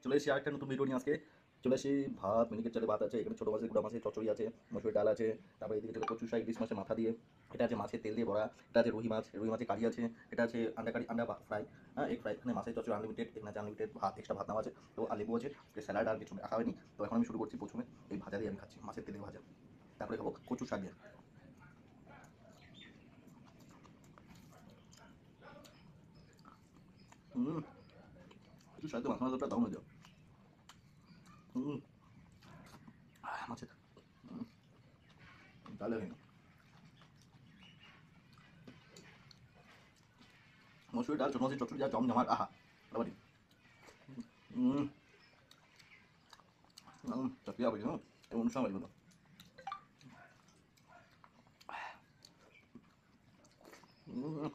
চলে এসেছি আরেকটা নতুন ভিডিও নিয়ে আজকে। চলে এসেছি ভাত, মিনিকেট চালে ভাত আছে, এখানে ছোটো মাছের গুঁড়া মাছের চচ্চড়ি আছে, মসুরের ডাল আছে, তারপরে এদিকে চলে কচু শাক, ইলিশ মাছের মাথা দিয়ে, এটা আছে মাছের তেল দিয়ে বড়া, এটা আছে রুই মাছ, রুই মাছের কারি আছে, এটা আছে আন্ডা কারি, আন্ডা ফ্রাই, হ্যাঁ এগ ফ্রাই, এখানে মাছের চচ্চড়ি আনলিমিটেড, এখানে আছে আনলিমিটেড ভাত, এক্সট্রা ভাত নেওয়া আছে, তো আর লেবু আছে, স্যালাড আর কিছু রাখা হয়নি। তো এখন আমি শুরু করছি প্রথমে এই ভাজা দিয়ে আমি খাচ্ছি, মাছের তেলে ভাজা, তারপরে খাবো কচু শাক দিয়ে। হুম, কচু শাক দিয়ে মাথা মাথাটা দারুণ হয়ে যাও। হুম, মাছের ডালে হয় না, মসুরের ডাল ছোটো মাছের চচ্চড়ি যা জমজমাট, আহা বাবারি। হুম, চটকে যাবে হ্যাঁ, এই অনুষ্ঠান বাড়ি হলো। হুম,